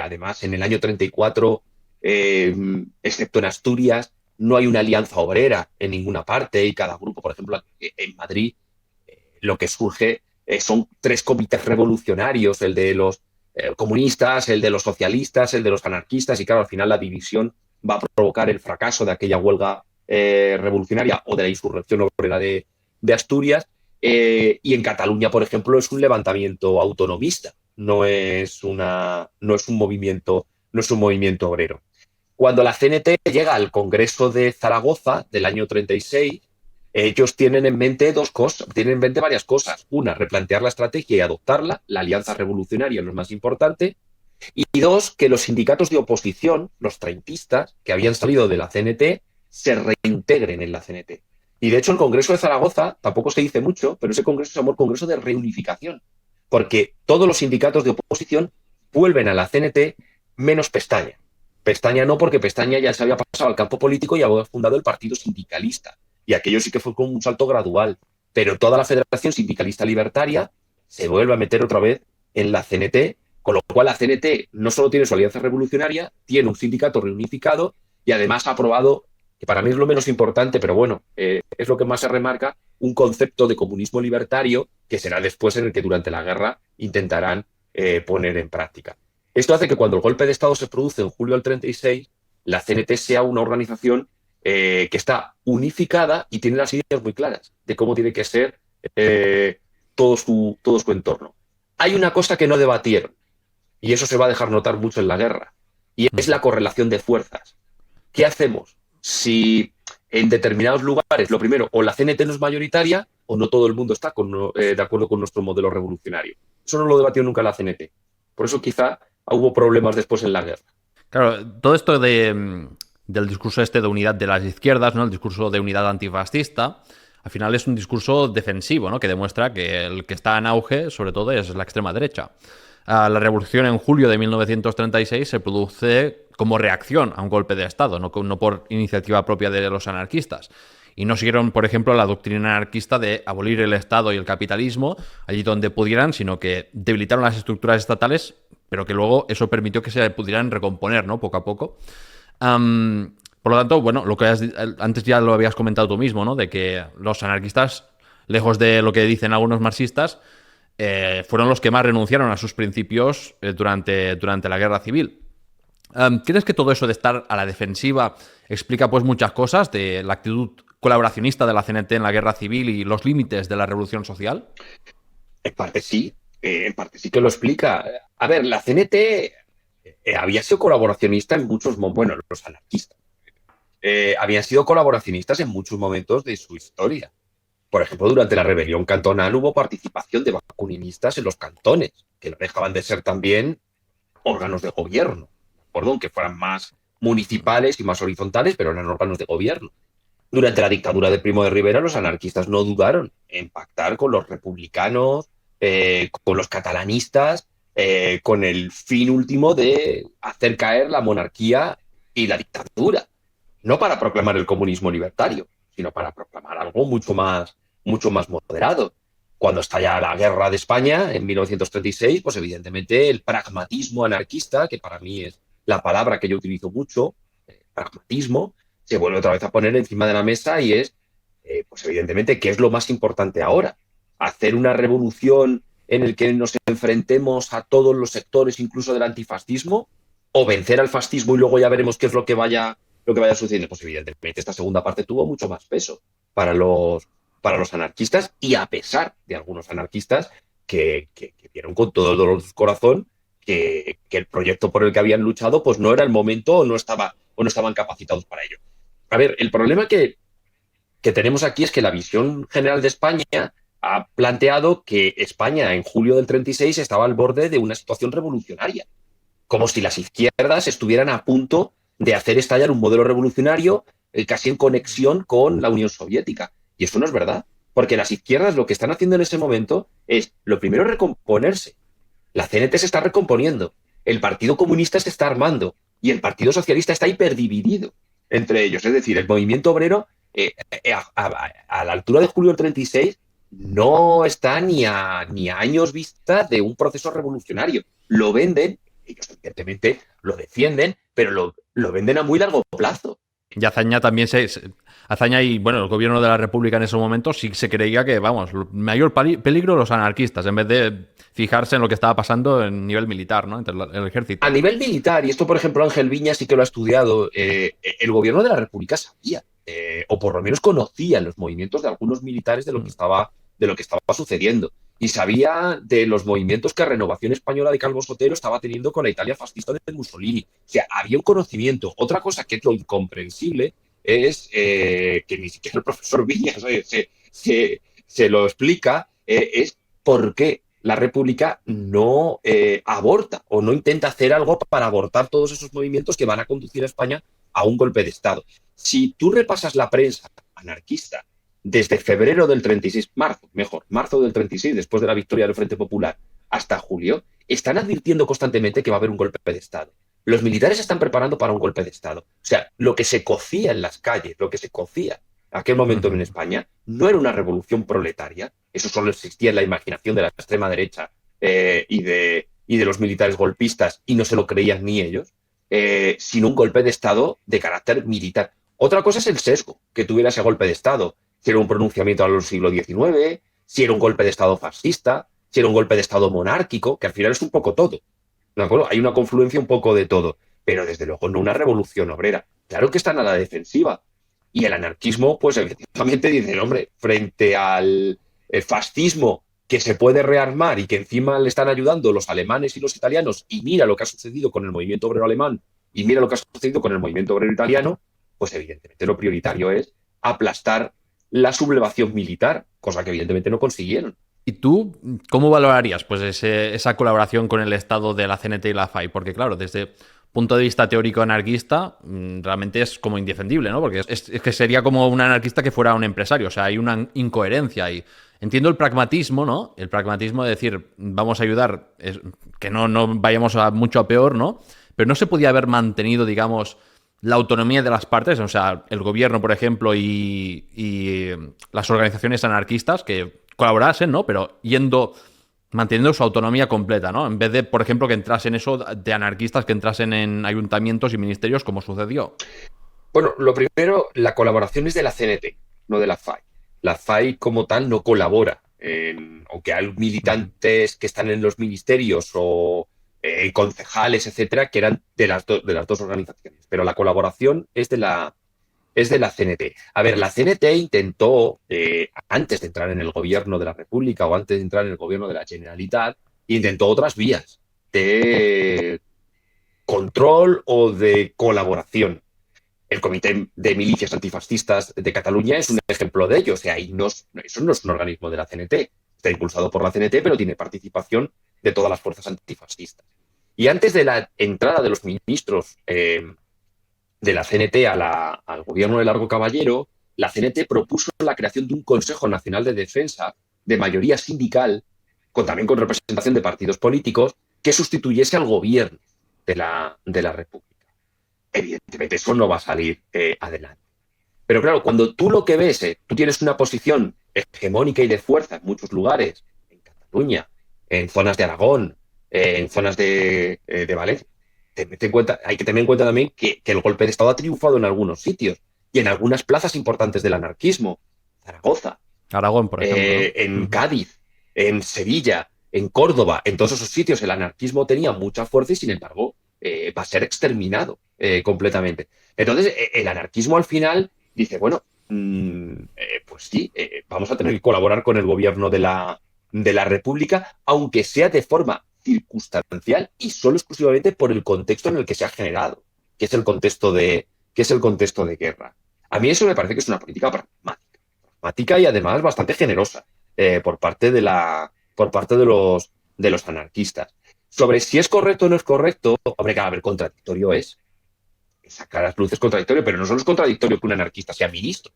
además, en el año 34, excepto en Asturias, no hay una alianza obrera en ninguna parte y cada grupo, por ejemplo, en Madrid, lo que surge son 3 comités revolucionarios, el de los comunistas, el de los socialistas, el de los anarquistas y claro, al final la división va a provocar el fracaso de aquella huelga revolucionaria o de la insurrección obrera de Asturias y en Cataluña, por ejemplo, es un levantamiento autonomista, no es un movimiento obrero. Cuando la CNT llega al Congreso de Zaragoza del año 36, ellos tienen en mente varias cosas. Una, replantear la estrategia y adoptarla, la alianza revolucionaria es lo más importante. Y 2, que los sindicatos de oposición, los treintistas, que habían salido de la CNT, se reintegren en la CNT. Y de hecho el Congreso de Zaragoza, tampoco se dice mucho, pero ese Congreso se llamó el Congreso de Reunificación, porque todos los sindicatos de oposición vuelven a la CNT menos Pestaña. Pestaña no, porque Pestaña ya se había pasado al campo político y había fundado el Partido Sindicalista. Y aquello sí que fue con un salto gradual. Pero toda la Federación Sindicalista Libertaria se vuelve a meter otra vez en la CNT, con lo cual la CNT no solo tiene su alianza revolucionaria, tiene un sindicato reunificado y además ha aprobado, que para mí es lo menos importante, pero bueno, es lo que más se remarca, un concepto de comunismo libertario que será después en el que durante la guerra intentarán poner en práctica. Esto hace que cuando el golpe de Estado se produce en julio del 36, la CNT sea una organización que está unificada y tiene las ideas muy claras de cómo tiene que ser todo su entorno. Hay una cosa que no debatieron, y eso se va a dejar notar mucho en la guerra, y es la correlación de fuerzas. ¿Qué hacemos si en determinados lugares, lo primero, o la CNT no es mayoritaria o no todo el mundo está de acuerdo con nuestro modelo revolucionario? Eso no lo debatió nunca la CNT. Por eso quizá hubo problemas después en la guerra. Claro, todo esto del discurso este de unidad de las izquierdas, ¿no? El discurso de unidad antifascista, al final es un discurso defensivo, ¿no? Que demuestra que el que está en auge, sobre todo, es la extrema derecha. La revolución en julio de 1936 se produce como reacción a un golpe de Estado, no por iniciativa propia de los anarquistas. Y no siguieron, por ejemplo, la doctrina anarquista de abolir el Estado y el capitalismo allí donde pudieran, sino que debilitaron las estructuras estatales, pero que luego eso permitió que se pudieran recomponer, ¿no? Poco a poco. Por lo tanto, bueno, lo que antes ya lo habías comentado tú mismo, ¿no? De que los anarquistas, lejos de lo que dicen algunos marxistas, fueron los que más renunciaron a sus principios durante la guerra civil. ¿Crees que todo eso de estar a la defensiva explica pues muchas cosas de la actitud colaboracionista de la CNT en la guerra civil y los límites de la revolución social? En parte sí que lo explica. A ver, la CNT había sido colaboracionista en muchos momentos, bueno, los anarquistas habían sido colaboracionistas en muchos momentos de su historia. Por ejemplo, durante la rebelión cantonal hubo participación de bakunistas en los cantones, que no dejaban de ser también órganos de gobierno, perdón, que fueran más municipales y más horizontales, pero eran órganos de gobierno. Durante la dictadura de Primo de Rivera, los anarquistas no dudaron en pactar con los republicanos, con los catalanistas, con el fin último de hacer caer la monarquía y la dictadura. No para proclamar el comunismo libertario, sino para proclamar algo mucho más moderado. Cuando estalla la guerra de España en 1936, pues evidentemente el pragmatismo anarquista, que para mí es la palabra que yo utilizo mucho, pragmatismo, se vuelve otra vez a poner encima de la mesa y es, pues evidentemente, ¿qué es lo más importante ahora? Hacer una revolución en el que nos enfrentemos a todos los sectores, incluso del antifascismo, o vencer al fascismo y luego ya veremos qué es lo que vaya sucediendo. Pues evidentemente esta segunda parte tuvo mucho más peso para los anarquistas y a pesar de algunos anarquistas que vieron con todo el dolor de su corazón que el proyecto por el que habían luchado pues no era el momento o no estaban capacitados para ello. A ver, el problema que tenemos aquí es que la visión general de España ha planteado que España en julio del 36 estaba al borde de una situación revolucionaria, como si las izquierdas estuvieran a punto de hacer estallar un modelo revolucionario casi en conexión con la Unión Soviética. Y eso no es verdad, porque las izquierdas lo que están haciendo en ese momento es, lo primero, recomponerse. La CNT se está recomponiendo, el Partido Comunista se está armando y el Partido Socialista está hiperdividido entre ellos. Es decir, el movimiento obrero a la altura de julio del 36 no está ni a años vista de un proceso revolucionario. Lo venden, ellos evidentemente lo defienden, pero lo venden a muy largo plazo. Y Azaña también Azaña y, bueno, el gobierno de la República en ese momento sí se creía que, vamos, mayor peligro los anarquistas, en vez de fijarse en lo que estaba pasando en nivel militar, ¿no? Entre el ejército. A nivel militar, y esto, por ejemplo, Ángel Viñas sí que lo ha estudiado, el gobierno de la República sabía, o por lo menos conocía los movimientos de algunos militares de lo que estaba sucediendo. Y sabía de los movimientos que Renovación Española de Calvo Sotelo estaba teniendo con la Italia fascista de Mussolini. O sea, había un conocimiento. Otra cosa que es lo incomprensible es que ni siquiera el profesor Viñas se lo explica, es por qué la República no aborta o no intenta hacer algo para abortar todos esos movimientos que van a conducir a España a un golpe de Estado. Si tú repasas la prensa anarquista desde febrero del 36, marzo del 36, después de la victoria del Frente Popular, hasta julio, están advirtiendo constantemente que va a haber un golpe de Estado. Los militares se están preparando para un golpe de Estado. O sea, lo que se cocía en las calles, lo que se cocía en aquel momento en España, no era una revolución proletaria. Eso solo existía en la imaginación de la extrema derecha y de los militares golpistas, y no se lo creían ni ellos, sino un golpe de Estado de carácter militar. Otra cosa es el sesgo que tuviera ese golpe de Estado. Si era un pronunciamiento a lo siglo XIX, si era un golpe de Estado fascista, si era un golpe de Estado monárquico, que al final es un poco todo. ¿De acuerdo? Hay una confluencia un poco de todo, pero desde luego no una revolución obrera. Claro que están a la defensiva. Y el anarquismo, pues efectivamente dice, hombre, frente al fascismo que se puede rearmar y que encima le están ayudando los alemanes y los italianos, y mira lo que ha sucedido con el movimiento obrero alemán, y mira lo que ha sucedido con el movimiento obrero italiano, pues evidentemente lo prioritario es aplastar la sublevación militar, cosa que evidentemente no consiguieron. ¿Y tú cómo valorarías pues esa colaboración con el Estado de la CNT y la FAI? Porque claro, desde punto de vista teórico anarquista, realmente es como indefendible, ¿no? Porque es que sería como un anarquista que fuera un empresario, o sea, hay una incoherencia ahí. Entiendo el pragmatismo, ¿no? El pragmatismo de decir, vamos a ayudar, que no vayamos mucho a peor, ¿no? Pero no se podía haber mantenido, digamos, la autonomía de las partes, o sea, el gobierno, por ejemplo, y las organizaciones anarquistas que colaborasen, ¿no? Pero manteniendo su autonomía completa, ¿no? En vez de, por ejemplo, que entrasen eso de anarquistas que entrasen en ayuntamientos y ministerios como sucedió. Bueno, lo primero, la colaboración es de la CNT, no de la FAI. La FAI como tal no colabora, aunque hay militantes que están en los ministerios o concejales, etcétera, que eran de las dos organizaciones. Pero la colaboración es de la CNT. A ver, la CNT intentó, antes de entrar en el gobierno de la República o antes de entrar en el gobierno de la Generalitat, intentó otras vías de control o de colaboración. El Comité de Milicias Antifascistas de Cataluña es un ejemplo de ello. O sea, eso no es un organismo de la CNT. Está impulsado por la CNT, pero tiene participación de todas las fuerzas antifascistas. Y antes de la entrada de los ministros de la CNT al gobierno de Largo Caballero, la CNT propuso la creación de un Consejo Nacional de Defensa de mayoría sindical, también con representación de partidos políticos, que sustituyese al gobierno de la República. Evidentemente eso no va a salir adelante. Pero claro, cuando tú lo que ves, tú tienes una posición hegemónica y de fuerza en muchos lugares, en Cataluña, en zonas de Aragón, en zonas de Valencia, hay que tener en cuenta también que el golpe de Estado ha triunfado en algunos sitios y en algunas plazas importantes del anarquismo. Zaragoza, Aragón, por ejemplo, ¿no? en Cádiz, en Sevilla, en Córdoba, en todos esos sitios el anarquismo tenía mucha fuerza y sin embargo va a ser exterminado completamente. Entonces el anarquismo al final dice, bueno, pues sí, vamos a tener que colaborar con el gobierno de la República, aunque sea de forma circunstancial y solo exclusivamente por el contexto en el que se ha generado, que es el contexto de guerra. A mí eso me parece que es una política pragmática y además bastante generosa por parte de los anarquistas. Sobre si es correcto o no es correcto, hombre, que a ver, contradictorio es a claras luces contradictorio, pero no solo es contradictorio que un anarquista sea ministro,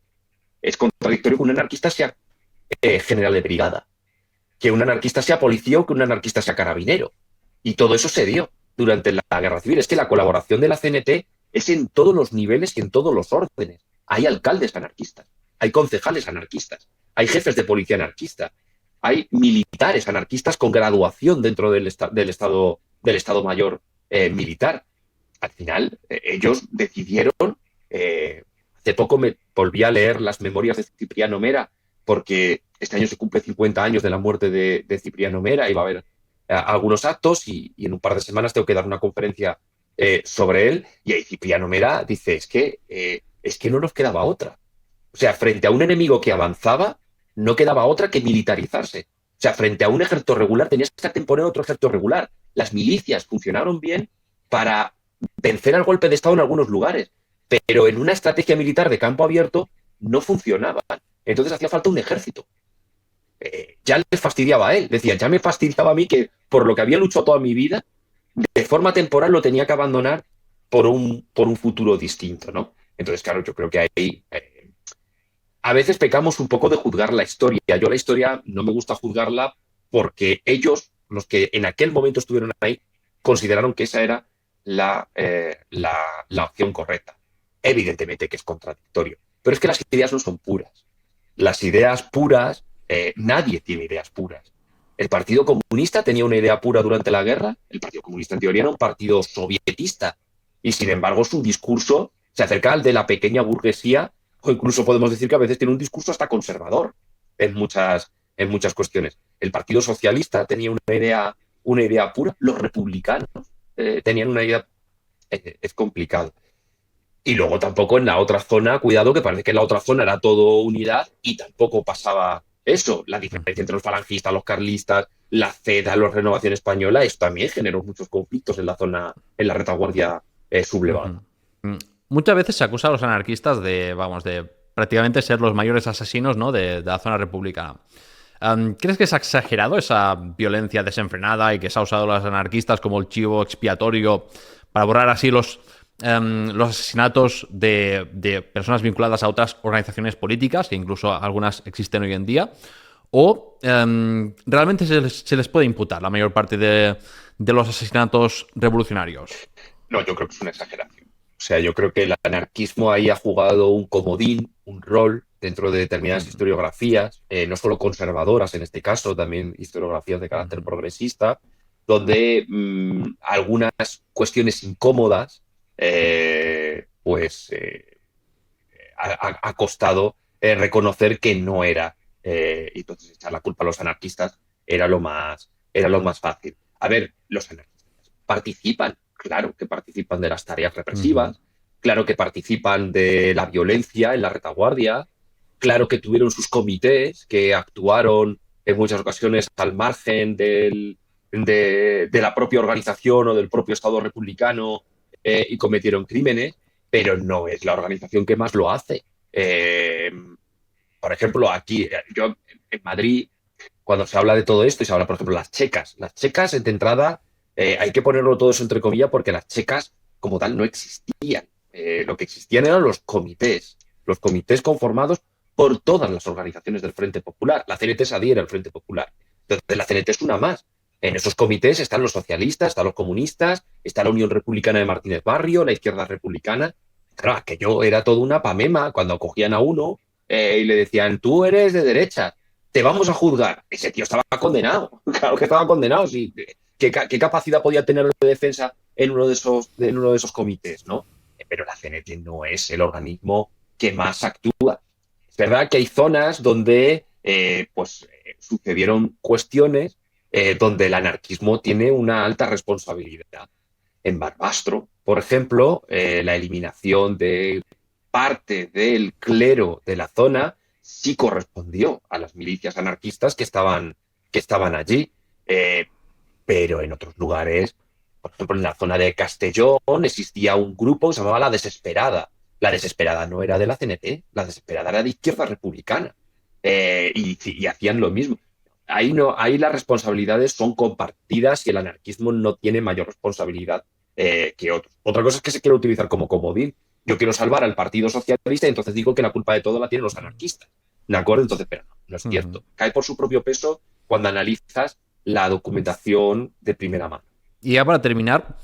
es contradictorio que un anarquista sea general de brigada, que un anarquista sea policía o que un anarquista sea carabinero. Y todo eso se dio durante la guerra civil. Es que la colaboración de la CNT es en todos los niveles y en todos los órdenes. Hay alcaldes anarquistas, hay concejales anarquistas, hay jefes de policía anarquistas, hay militares anarquistas con graduación dentro del Estado Mayor militar. Al final, ellos decidieron, hace poco me volví a leer las memorias de Cipriano Mera, porque este año se cumple 50 años de la muerte de Cipriano Mera y va a haber algunos actos y en un par de semanas tengo que dar una conferencia sobre él y ahí Cipriano Mera dice, es que no nos quedaba otra. O sea, frente a un enemigo que avanzaba, no quedaba otra que militarizarse. O sea, frente a un ejército regular tenías que poner otro ejército regular. Las milicias funcionaron bien para vencer al golpe de Estado en algunos lugares, pero en una estrategia militar de campo abierto no funcionaban. Entonces hacía falta un ejército. Ya le fastidiaba a él. Decía, ya me fastidiaba a mí que por lo que había luchado toda mi vida, de forma temporal lo tenía que abandonar por un futuro distinto, ¿no? Entonces, claro, yo creo que ahí a veces pecamos un poco de juzgar la historia. Yo la historia no me gusta juzgarla porque ellos, los que en aquel momento estuvieron ahí, consideraron que esa era la opción correcta. Evidentemente que es contradictorio, pero es que las ideas no son puras. Las ideas puras, nadie tiene ideas puras. El Partido Comunista tenía una idea pura durante la guerra. El Partido Comunista en teoría era un partido sovietista y sin embargo su discurso se acerca al de la pequeña burguesía o incluso podemos decir que a veces tiene un discurso hasta conservador en muchas cuestiones. El Partido Socialista tenía una idea una idea pura. Los republicanos tenían una idea, es complicado. Y luego tampoco en la otra zona, cuidado, que parece que en la otra zona era todo unidad y tampoco pasaba eso. La diferencia entre los falangistas, los carlistas, la CEDA, la Renovación Española, eso también generó muchos conflictos en la zona, en la retaguardia sublevada. Mm. Muchas veces se acusa a los anarquistas de, vamos, de prácticamente ser los mayores asesinos, ¿no?, de la zona republicana. ¿Crees que se ha exagerado esa violencia desenfrenada y que se ha usado a los anarquistas como el chivo expiatorio para borrar así los asesinatos de personas vinculadas a otras organizaciones políticas, que incluso algunas existen hoy en día? ¿O realmente se les puede imputar la mayor parte de los asesinatos revolucionarios? No, yo creo que es una exageración. O sea, yo creo que el anarquismo ahí ha jugado un comodín, un rol dentro de determinadas historiografías, no solo conservadoras en este caso, también historiografías de carácter progresista, donde algunas cuestiones incómodas, ha costado reconocer que no era, y entonces echar la culpa a los anarquistas era lo más fácil. A ver, los anarquistas participan, claro que participan de las tareas represivas, claro que participan de la violencia en la retaguardia, claro que tuvieron sus comités que actuaron en muchas ocasiones al margen de la propia organización o del propio Estado republicano y cometieron crímenes, pero no es la organización que más lo hace. Por ejemplo, aquí, yo en Madrid, cuando se habla de todo esto y se habla, por ejemplo, las checas de entrada, hay que ponerlo todo eso entre comillas porque las checas como tal no existían. Lo que existían eran los comités conformados por todas las organizaciones del Frente Popular. La CNT se adhiere al Frente Popular. Entonces, la CNT es una más. En esos comités están los socialistas, están los comunistas, está la Unión Republicana de Martínez Barrio, la Izquierda Republicana. Claro, aquello era toda una pamema cuando cogían a uno y le decían, tú eres de derecha, te vamos a juzgar. Ese tío estaba condenado. Claro que estaba condenado. Sí. ¿Qué capacidad podía tener de defensa en uno de esos comités, ¿no? Pero la CNT no es el organismo que más actúa. Es verdad que hay zonas donde sucedieron cuestiones donde el anarquismo tiene una alta responsabilidad. En Barbastro, por ejemplo, la eliminación de parte del clero de la zona sí correspondió a las milicias anarquistas que estaban allí. Pero en otros lugares, por ejemplo, en la zona de Castellón existía un grupo que se llamaba La Desesperada. La Desesperada no era de la CNT, la Desesperada era de Izquierda Republicana. Y hacían lo mismo. Ahí, no, ahí las responsabilidades son compartidas y el anarquismo no tiene mayor responsabilidad que otros. Otra cosa es que se quiere utilizar como comodín. Yo quiero salvar al Partido Socialista y entonces digo que la culpa de todo la tienen los anarquistas. ¿De acuerdo? Entonces, pero no es cierto. Cae por su propio peso cuando analizas la documentación de primera mano. Y ya para terminar,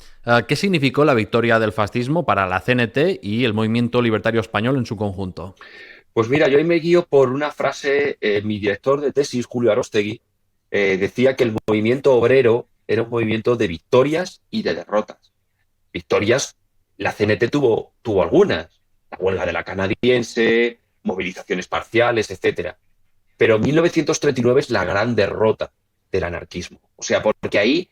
¿qué significó la victoria del fascismo para la CNT y el movimiento libertario español en su conjunto? Pues mira, yo ahí me guío por una frase, mi director de tesis, Julio Aróstegui, decía que el movimiento obrero era un movimiento de victorias y de derrotas. Victorias, la CNT tuvo algunas, la huelga de la canadiense, movilizaciones parciales, etcétera. Pero 1939 es la gran derrota del anarquismo. O sea, porque ahí,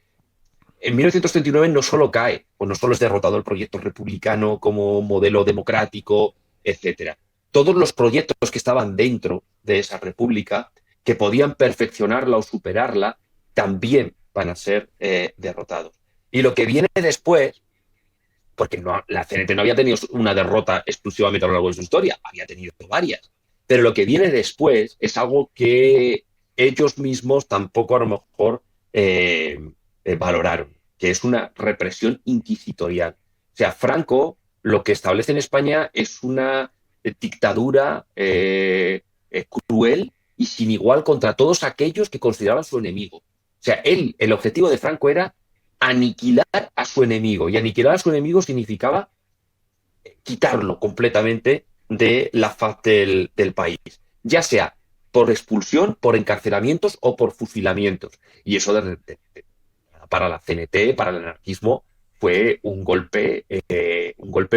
en 1939 no solo cae, o no solo es derrotado el proyecto republicano como modelo democrático, etcétera. Todos los proyectos que estaban dentro de esa república, que podían perfeccionarla o superarla, también van a ser derrotados. Y lo que viene después, porque no, la CNT no había tenido una derrota exclusivamente a lo largo de su historia, había tenido varias. Pero lo que viene después es algo que ellos mismos tampoco a lo mejor valoraron, que es una represión inquisitorial. O sea, Franco lo que establece en España es una dictadura cruel y sin igual contra todos aquellos que consideraban su enemigo. O sea, el objetivo de Franco era aniquilar a su enemigo. Y aniquilar a su enemigo significaba quitarlo completamente de la faz del país, ya sea por expulsión, por encarcelamientos o por fusilamientos. Y eso para la CNT, para el anarquismo, fue un golpe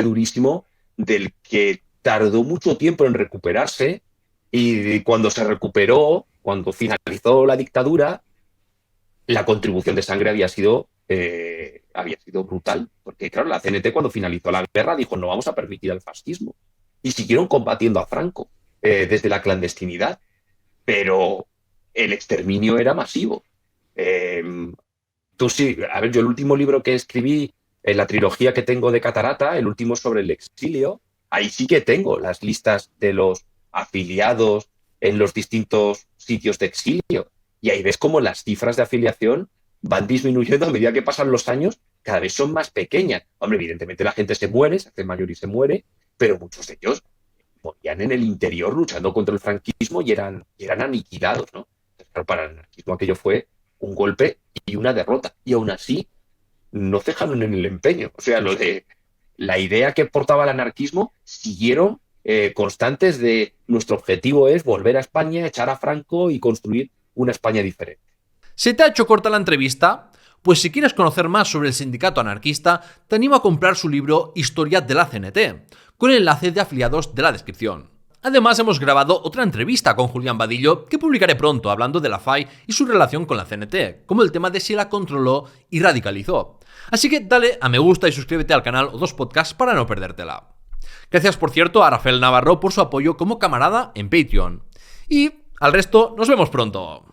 durísimo del que tardó mucho tiempo en recuperarse y cuando se recuperó, cuando finalizó la dictadura, la contribución de sangre había sido brutal, porque claro, la CNT cuando finalizó la guerra dijo no vamos a permitir el fascismo y siguieron combatiendo a Franco desde la clandestinidad, pero el exterminio era masivo. Eh, Tú sí, a ver, yo el último libro que escribí en la trilogía que tengo de Catarata, el último sobre el exilio, ahí sí que tengo las listas de los afiliados en los distintos sitios de exilio. Y ahí ves cómo las cifras de afiliación van disminuyendo a medida que pasan los años, cada vez son más pequeñas. Hombre, evidentemente la gente se muere, se hace mayor y se muere, pero muchos de ellos morían en el interior luchando contra el franquismo y eran aniquilados, ¿no? Claro, para el anarquismo aquello fue un golpe y una derrota. Y aún así, no cejaron en el empeño. O sea, lo de la idea que portaba el anarquismo siguieron constantes de nuestro objetivo es volver a España, echar a Franco y construir una España diferente. ¿Se te ha hecho corta la entrevista? Pues si quieres conocer más sobre el sindicato anarquista, te animo a comprar su libro Historia de la CNT, con el enlace de afiliados de la descripción. Además, hemos grabado otra entrevista con Julián Badillo que publicaré pronto hablando de la FAI y su relación con la CNT, como el tema de si la controló y radicalizó. Así que dale a me gusta y suscríbete al canal o dos podcasts para no perdértela. Gracias, por cierto, a Rafael Navarro por su apoyo como camarada en Patreon. Y al resto, nos vemos pronto.